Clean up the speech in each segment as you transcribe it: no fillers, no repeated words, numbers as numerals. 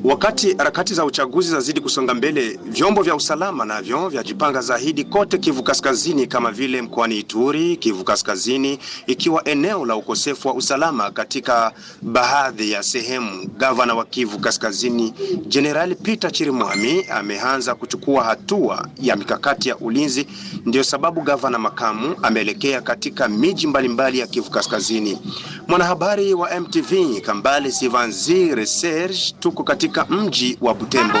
Wakati harakati za uchaguzi zazidi kusonga mbele, vyombo vya usalama navyo vyajipanga zaidi kote Kivu Kaskazini, kama vile mkoani Ituri, Kivu Kaskazini ikiwa eneo la ukosefu wa usalama katika baadhi ya sehemu. Gavana wa Kivu Kaskazini, General Peter Chirimwami, ameanza kuchukua hatua ya mikakati ya ulinzi. Ndio sababu gavana makamu ameelekea katika miji mbalimbali ya Kivu Kaskazini. Mwanahabari wa MTV Kambale Sivanzi Serge, tuko katika mji wa Butembo.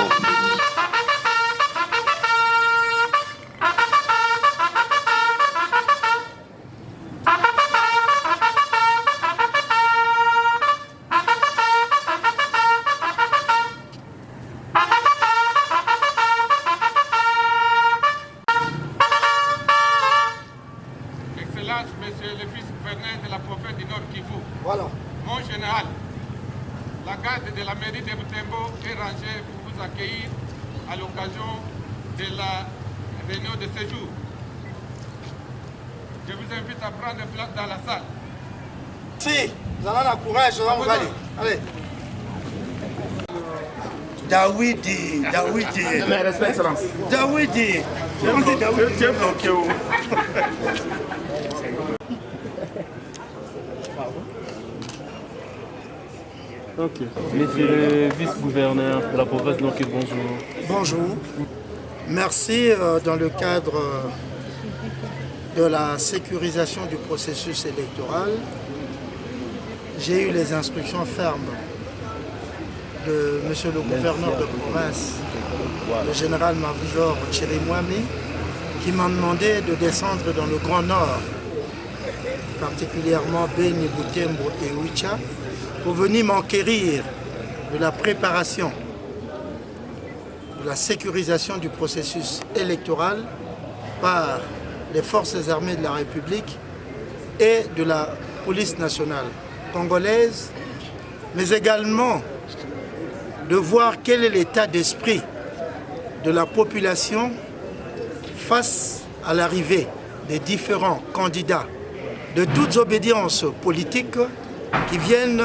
Excellence, Monsieur le vice-gouverneur de la province du Nord Kivu. Voilà. Mon général, la garde de la mairie de Butembo est rangée pour vous accueillir à l'occasion de la réunion de ce jour. Je vous invite à prendre place dans la salle. Si, vous avez le courage, allez. Dawidi. Mais respect, excellence. Dawidi. Tu es bloqué où? Ok. Monsieur le vice-gouverneur de la province de Nord Kivu, bonjour. Bonjour. Merci dans le cadre de la sécurisation du processus électoral. J'ai eu les instructions fermes de Monsieur le gouverneur de province, le général-major Chirimwami, qui m'a demandé de descendre dans le Grand Nord, particulièrement Beni, Butembo et Oicha, pour venir m'enquérir de la préparation, de la sécurisation du processus électoral par les forces armées de la République et de la police nationale congolaise, mais également de voir quel est l'état d'esprit de la population face à l'arrivée des différents candidats de toutes obédiences politiques qui viennent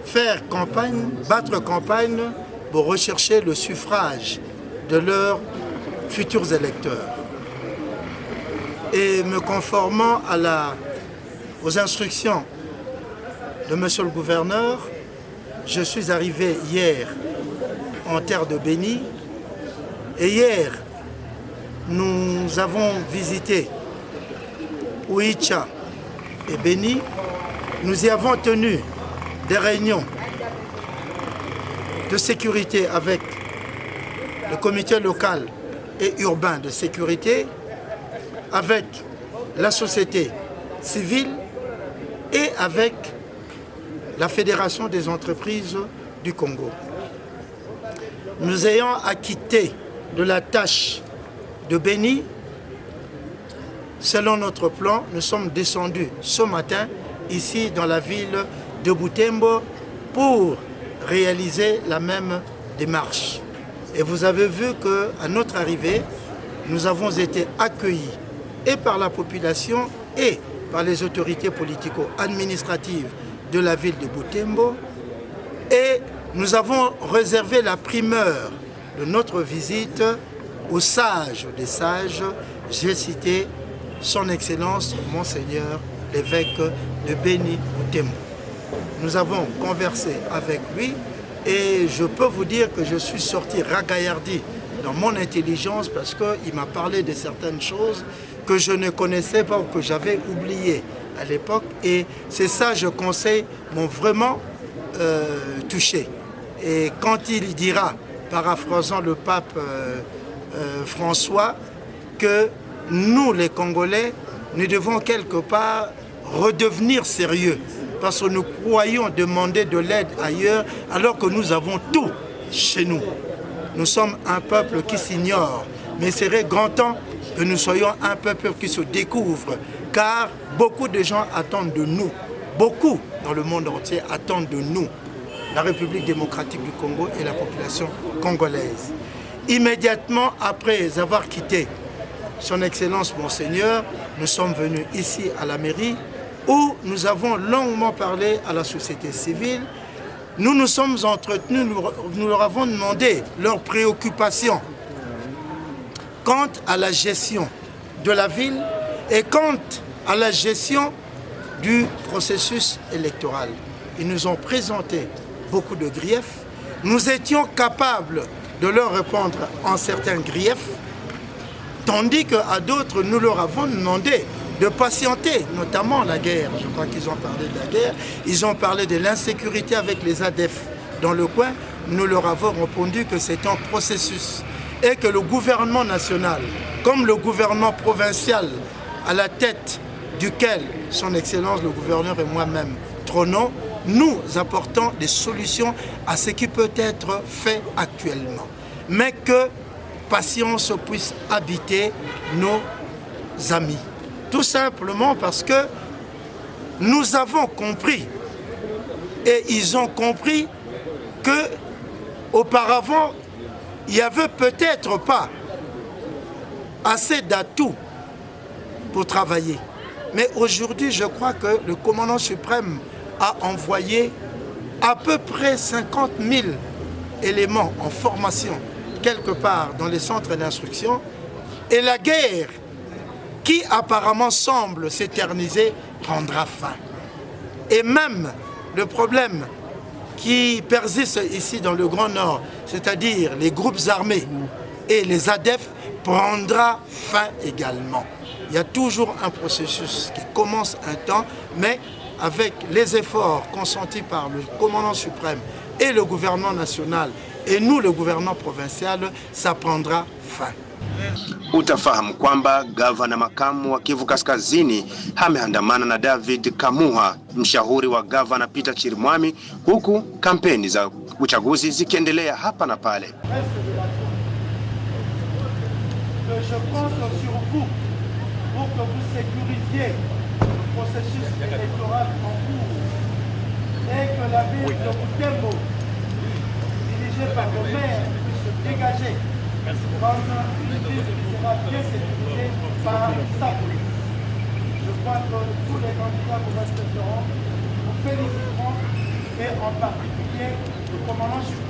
faire campagne, battre campagne pour rechercher le suffrage de leurs futurs électeurs. Et me conformant aux instructions de Monsieur le gouverneur, je suis arrivé hier en terre de Beni. Et hier, nous avons visité Oicha et Beni. Nous y avons tenu des réunions de sécurité avec le comité local et urbain de sécurité, avec la société civile et avec la Fédération des entreprises du Congo. Nous ayons acquitté de la tâche de Beni, selon notre plan, nous sommes descendus ce matin ici dans la ville de Butembo pour réaliser la même démarche. Et vous avez vu qu'à notre arrivée, nous avons été accueillis et par la population et par les autorités politico-administratives de la ville de Butembo. Et nous avons réservé la primeur de notre visite au sage des sages. J'ai cité son Excellence, Monseigneur l'évêque de Beni Butembo. Nous avons conversé avec lui et je peux vous dire que je suis sorti ragaillardi dans mon intelligence parce qu'il m'a parlé de certaines choses que je ne connaissais pas ou que j'avais oubliées à l'époque. Et ces sages conseils m'ont vraiment touché. Et quand il dira, paraphrasant le pape François, que nous les Congolais, nous devons quelque part redevenir sérieux parce que nous croyons demander de l'aide ailleurs alors que nous avons tout chez nous. Nous sommes un peuple qui s'ignore, mais il serait grand temps que nous soyons un peuple qui se découvre, car beaucoup de gens attendent de nous, beaucoup dans le monde entier attendent de nous, la République démocratique du Congo et la population congolaise. Immédiatement après avoir quitté Son Excellence Monseigneur, nous sommes venus ici à la mairie où nous avons longuement parlé à la société civile. nous nous sommes entretenus, nous leur avons demandé leurs préoccupations quant à la gestion de la ville et quant à la gestion du processus électoral. Ils nous ont présenté beaucoup de griefs. Nous étions capables de leur répondre en certains griefs, tandis qu'à d'autres, nous leur avons demandé de patienter, notamment la guerre. Je crois qu'ils ont parlé de la guerre. Ils ont parlé de l'insécurité avec les ADF dans le coin. Nous leur avons répondu que c'est un processus et que le gouvernement national, comme le gouvernement provincial, à la tête duquel son Excellence le gouverneur et moi-même trônons, nous apportons des solutions à ce qui peut être fait actuellement. Mais que patience puisse habiter nos amis. Tout simplement parce que nous avons compris et ils ont compris que auparavant, il n'y avait peut-être pas assez d'atouts pour travailler. Mais aujourd'hui, je crois que le commandant suprême a envoyé à peu près 50 000 éléments en formation quelque part dans les centres d'instruction. Et la guerre, qui apparemment semble s'éterniser, prendra fin. Et même le problème qui persiste ici dans le Grand Nord, c'est-à-dire les groupes armés et les ADF, prendra fin également. Il y a toujours un processus qui commence un temps, mais avec les efforts consentis par le commandant suprême et le gouvernement national, et nous, le gouvernement provincial, ça prendra fin. Utafahamu kwamba gavana makamu wa Kivu Kaskazini ameandamana na David Kamuha, mshauri wa gavana Peter Chirimwami, huku kampeni za uchaguzi zikiendelea hapa na pale. Je compte sur vous pour que vous sécurisiez le processus électoral en cours et que la ville de Butembo, dirigée par le maire, puisse se dégager comme une ville qui sera bien sécurisée par sa police. Je crois que tous les candidats vous respecteront, vous féliciteront et en particulier le commandant suprême.